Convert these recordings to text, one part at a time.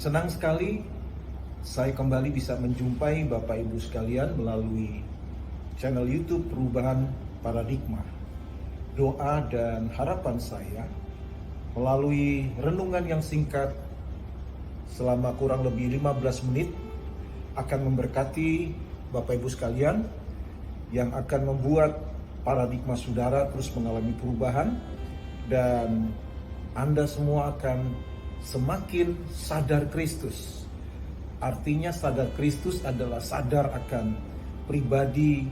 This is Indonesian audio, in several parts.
Senang sekali saya kembali bisa menjumpai Bapak Ibu sekalian melalui channel YouTube Perubahan Paradigma. Doa dan harapan saya melalui renungan yang singkat selama kurang lebih 15 menit akan memberkati Bapak Ibu sekalian yang akan membuat paradigma saudara terus mengalami perubahan, dan Anda semua akan semakin sadar Kristus. Artinya sadar Kristus adalah sadar akan pribadi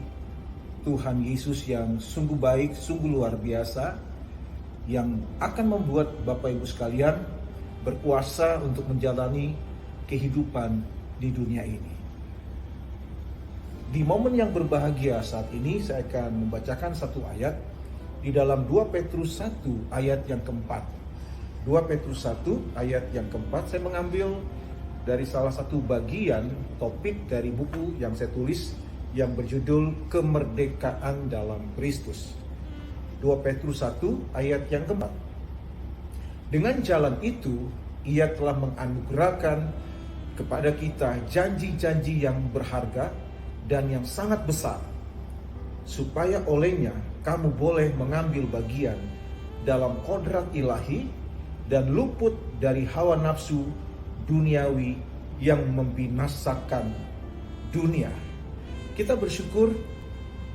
Tuhan Yesus yang sungguh baik, sungguh luar biasa, yang akan membuat Bapak Ibu sekalian berkuasa untuk menjalani kehidupan di dunia ini. Di momen yang berbahagia saat ini, saya akan membacakan satu ayat di dalam 2 Petrus 1 ayat yang keempat. 2 Petrus 1 ayat yang keempat, saya mengambil dari salah satu bagian topik dari buku yang saya tulis yang berjudul Kemerdekaan dalam Kristus. 2 Petrus 1 ayat yang keempat. Dengan jalan itu, Ia telah menganugerahkan kepada kita janji-janji yang berharga dan yang sangat besar, supaya olehnya kamu boleh mengambil bagian dalam kodrat ilahi dan luput dari hawa nafsu duniawi yang membinasakan dunia. Kita bersyukur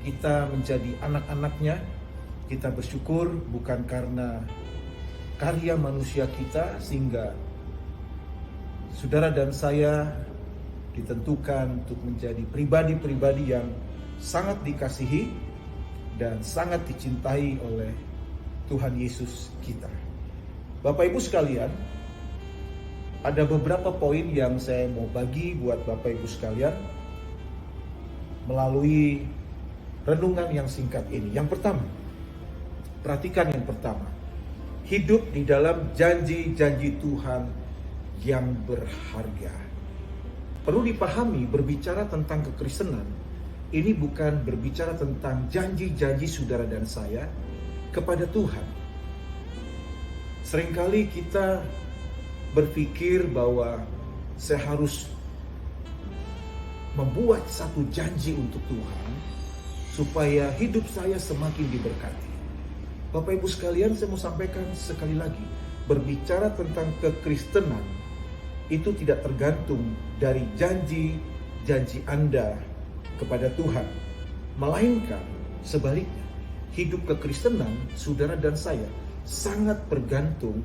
kita menjadi anak-anaknya. Kita bersyukur bukan karena karya manusia kita sehingga saudara dan saya ditentukan untuk menjadi pribadi-pribadi yang sangat dikasihi dan sangat dicintai oleh Tuhan Yesus kita. Bapak Ibu sekalian, ada beberapa poin yang saya mau bagi buat Bapak Ibu sekalian melalui renungan yang singkat ini. Yang pertama, perhatikan yang pertama. Hidup di dalam janji-janji Tuhan yang berharga. Perlu dipahami, berbicara tentang kekristenan, ini bukan berbicara tentang janji-janji saudara dan saya kepada Tuhan. Seringkali kita berpikir bahwa saya harus membuat satu janji untuk Tuhan supaya hidup saya semakin diberkati. Bapak Ibu sekalian, saya mau sampaikan sekali lagi, berbicara tentang kekristenan itu tidak tergantung dari janji-janji Anda kepada Tuhan, melainkan sebaliknya, hidup kekristenan saudara dan saya sangat bergantung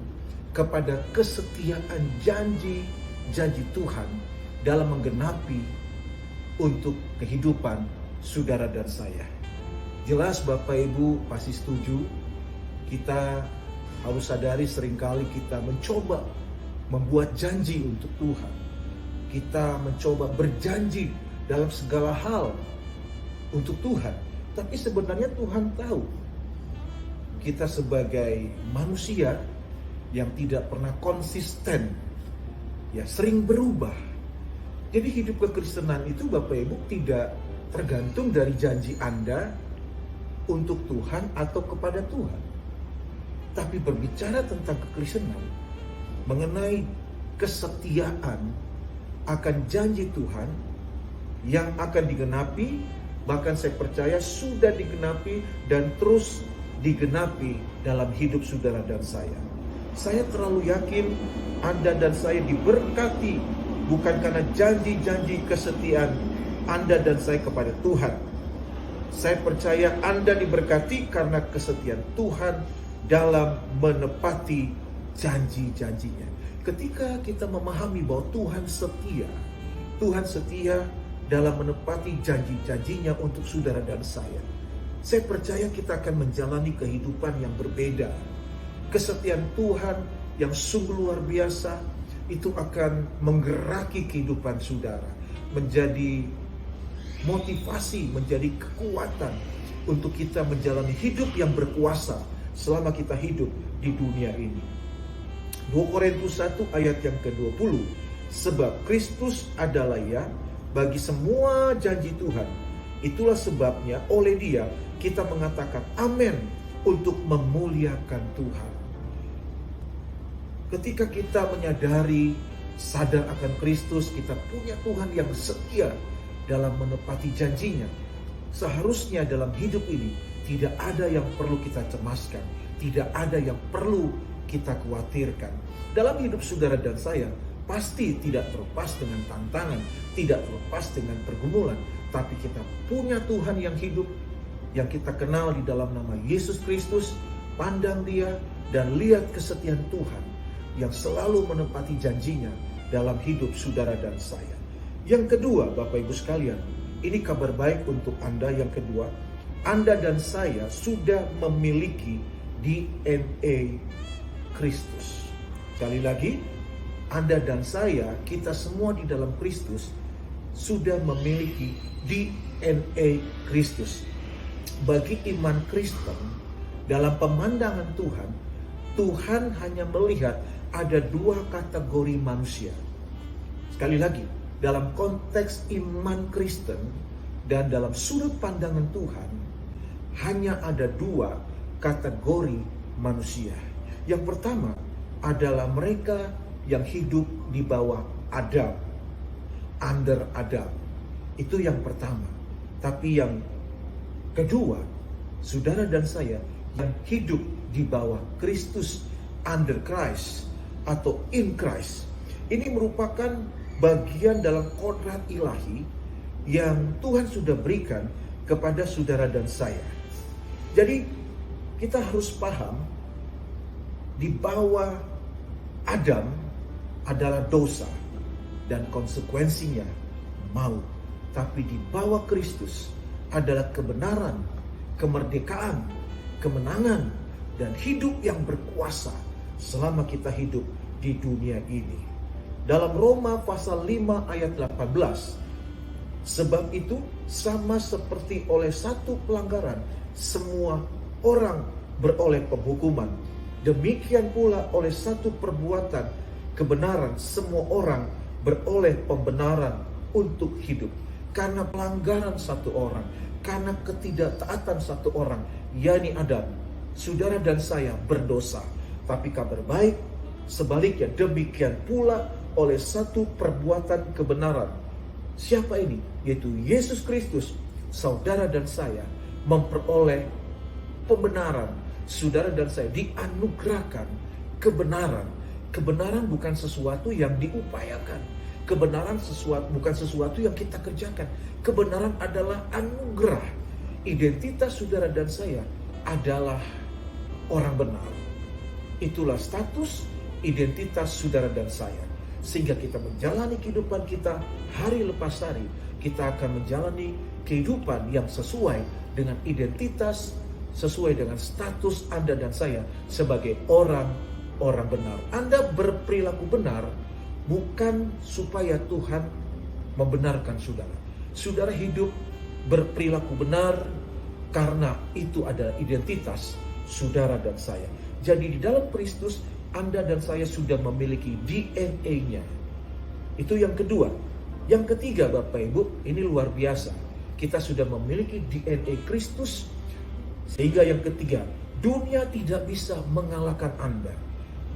kepada kesetiaan janji-janji Tuhan dalam menggenapi untuk kehidupan saudara dan saya. Jelas Bapak Ibu pasti setuju, kita harus sadari seringkali kita mencoba membuat janji untuk Tuhan. Kita mencoba berjanji dalam segala hal untuk Tuhan. Tapi sebenarnya Tuhan tahu kita sebagai manusia yang tidak pernah konsisten, ya sering berubah. Jadi hidup kekristenan itu Bapak Ibu tidak tergantung dari janji Anda untuk Tuhan atau kepada Tuhan. Tapi berbicara tentang kekristenan mengenai kesetiaan akan janji Tuhan yang akan digenapi, bahkan saya percaya sudah digenapi dan terus digenapi dalam hidup saudara dan saya. Saya terlalu yakin Anda dan saya diberkati bukan karena janji-janji kesetiaan Anda dan saya kepada Tuhan. Saya percaya Anda diberkati karena kesetiaan Tuhan dalam menepati janji-janjinya. Ketika kita memahami bahwa Tuhan setia dalam menepati janji-janjinya untuk saudara dan saya percaya kita akan menjalani kehidupan yang berbeda. Kesetiaan Tuhan yang sungguh luar biasa itu akan menggeraki kehidupan saudara, menjadi motivasi, menjadi kekuatan untuk kita menjalani hidup yang berkuasa selama kita hidup di dunia ini. 2 Korintus 1 ayat yang ke-20. Sebab Kristus adalah ya bagi semua janji Tuhan. Itulah sebabnya oleh Dia kita mengatakan amin untuk memuliakan Tuhan. Ketika kita menyadari sadar akan Kristus, kita punya Tuhan yang setia dalam menepati janjinya. Seharusnya dalam hidup ini tidak ada yang perlu kita cemaskan, tidak ada yang perlu kita khawatirkan. Dalam hidup saudara dan saya pasti tidak terlepas dengan tantangan, tidak terlepas dengan pergumulan, tapi kita punya Tuhan yang hidup, yang kita kenal di dalam nama Yesus Kristus. Pandang Dia dan lihat kesetiaan Tuhan yang selalu menepati janjinya dalam hidup saudara dan saya. Yang kedua, Bapak Ibu sekalian, ini kabar baik untuk Anda. Yang kedua, Anda dan saya sudah memiliki DNA Kristus. Sekali lagi, Anda dan saya, kita semua di dalam Kristus sudah memiliki DNA Kristus. Bagi iman Kristen, dalam pemandangan Tuhan, Tuhan hanya melihat ada dua kategori manusia. Sekali lagi, dalam konteks iman Kristen dan dalam sudut pandangan Tuhan, hanya ada dua kategori manusia. Yang pertama adalah mereka yang hidup di bawah Adam, under Adam. Itu yang pertama. Tapi yang kedua, saudara dan saya yang hidup di bawah Kristus, under Christ atau in Christ. Ini merupakan bagian dalam kodrat ilahi yang Tuhan sudah berikan kepada saudara dan saya. Jadi kita harus paham, di bawah Adam adalah dosa dan konsekuensinya maut. Tapi di bawah Kristus adalah kebenaran, kemerdekaan, kemenangan, dan hidup yang berkuasa selama kita hidup di dunia ini. Dalam Roma pasal 5 ayat 18, sebab itu sama seperti oleh satu pelanggaran semua orang beroleh penghukuman, demikian pula oleh satu perbuatan kebenaran semua orang beroleh pembenaran untuk hidup. Karena pelanggaran satu orang, karena ketidaktaatan satu orang, yakni Adam, saudara dan saya berdosa. Tapi kabar baik sebaliknya, demikian pula oleh satu perbuatan kebenaran. Siapa ini? Yaitu Yesus Kristus. Saudara dan saya memperoleh pembenaran. Saudara dan saya dianugerahkan kebenaran. Kebenaran bukan sesuatu yang diupayakan. Kebenaran bukan sesuatu yang kita kerjakan. Kebenaran adalah anugerah. Identitas saudara dan saya adalah orang benar. Itulah status identitas saudara dan saya. Sehingga kita menjalani kehidupan kita hari lepas hari, kita akan menjalani kehidupan yang sesuai dengan identitas, sesuai dengan status Anda dan saya sebagai orang benar. Anda berperilaku benar bukan supaya Tuhan membenarkan saudara. Saudara hidup berperilaku benar karena itu adalah identitas saudara dan saya. Jadi di dalam Kristus Anda dan saya sudah memiliki DNA-nya. Itu yang kedua. Yang ketiga, Bapak Ibu, ini luar biasa. Kita sudah memiliki DNA Kristus. Sehingga yang ketiga, dunia tidak bisa mengalahkan Anda.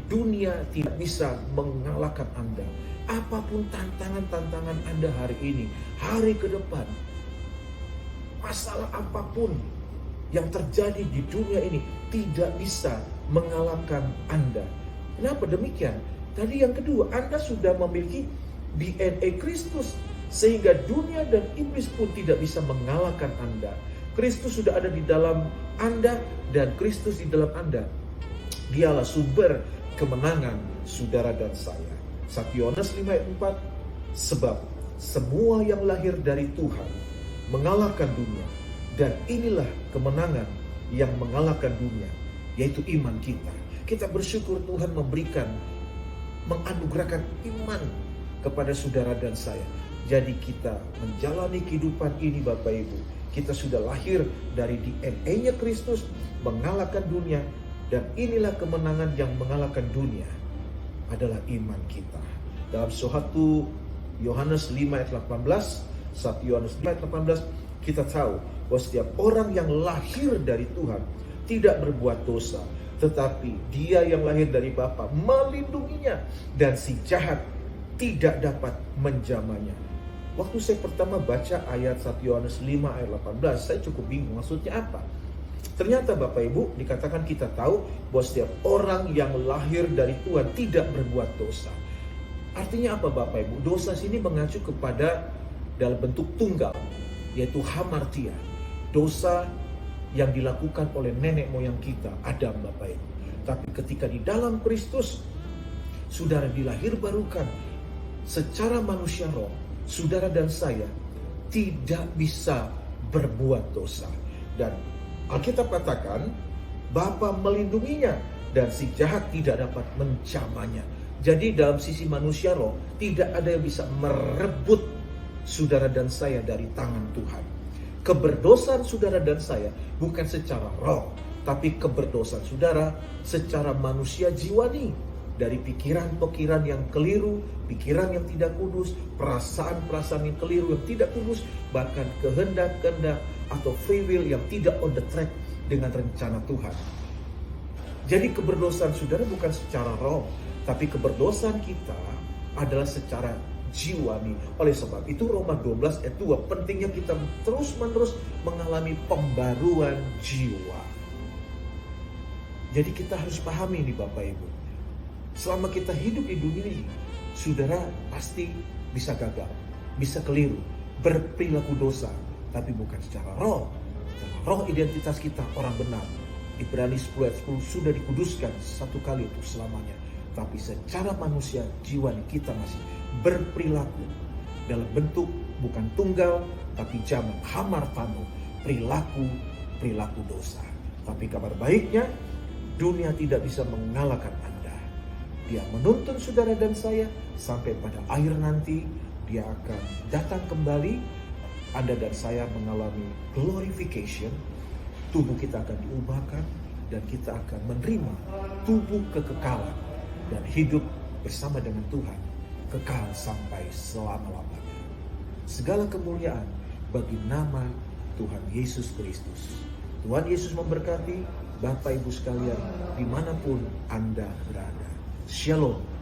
Dunia tidak bisa mengalahkan Anda. Apapun tantangan-tantangan Anda hari ini, hari ke depan, masalah apapun yang terjadi di dunia ini tidak bisa mengalahkan Anda. Kenapa demikian? Tadi yang kedua, Anda sudah memiliki DNA Kristus, sehingga dunia dan iblis pun tidak bisa mengalahkan Anda. Kristus sudah ada di dalam Anda dan Kristus di dalam Anda. Dialah sumber kemenangan saudara dan saya. 1 Yohanes 5 ayat 4, sebab semua yang lahir dari Tuhan mengalahkan dunia, dan inilah kemenangan yang mengalahkan dunia, yaitu iman kita. Kita bersyukur Tuhan menganugerahkan iman kepada saudara dan saya. Jadi kita menjalani kehidupan ini, Bapak Ibu, kita sudah lahir dari DNA-nya Kristus, mengalahkan dunia, dan inilah kemenangan yang mengalahkan dunia adalah iman kita. Dalam 1 Yohanes 5 ayat 18, 1 Yohanes 5 ayat 18, kita tahu bahwa setiap orang yang lahir dari Tuhan tidak berbuat dosa, tetapi dia yang lahir dari Bapa melindunginya, dan si jahat tidak dapat menjamanya. Waktu saya pertama baca ayat 1 Yohanes 5 ayat 18, saya cukup bingung maksudnya apa. Ternyata Bapak Ibu, dikatakan kita tahu bahwa setiap orang yang lahir dari Tuhan tidak berbuat dosa. Artinya apa Bapak Ibu? Dosa sini mengacu kepada dalam bentuk tunggal, yaitu hamartia. Dosa yang dilakukan oleh nenek moyang kita, Adam Bapak Ibu. Tapi ketika di dalam Kristus, saudara dilahirbarukan secara manusia roh, saudara dan saya tidak bisa berbuat dosa. Dan Alkitab katakan, Bapa melindunginya dan si jahat tidak dapat menjamanya. Jadi dalam sisi manusia roh, tidak ada yang bisa merebut saudara dan saya dari tangan Tuhan. Keberdosaan saudara dan saya bukan secara roh, tapi keberdosaan saudara secara manusia jiwani. Dari pikiran-pikiran yang keliru, pikiran yang tidak kudus, perasaan-perasaan yang keliru yang tidak kudus, bahkan kehendak-kehendak atau free will yang tidak on the track dengan rencana Tuhan. Jadi keberdosaan saudara bukan secara roh, tapi keberdosaan kita adalah secara jiwani. Oleh sebab itu Roma 12 ayat 2, pentingnya kita terus-menerus mengalami pembaruan jiwa. Jadi kita harus pahami nih Bapak Ibu, selama kita hidup di dunia ini, saudara pasti bisa gagal, bisa keliru, berperilaku dosa, tapi bukan secara roh. Secara roh identitas kita orang benar. Ibrani 10 ayat 10 sudah dikuduskan satu kali untuk selamanya. Tapi secara manusia jiwa kita masih berperilaku dalam bentuk bukan tunggal, tapi jamak hamartano, perilaku dosa. Tapi kabar baiknya, dunia tidak bisa mengalahkan Anda. Dia menuntun saudara dan saya sampai pada akhir nanti dia akan datang kembali. Anda dan saya mengalami glorification. Tubuh kita akan diubahkan dan kita akan menerima tubuh kekekalan dan hidup bersama dengan Tuhan kekal sampai selama-lamanya. Segala kemuliaan bagi nama Tuhan Yesus Kristus. Tuhan Yesus memberkati Bapak Ibu sekalian dimanapun Anda berada. Shalom.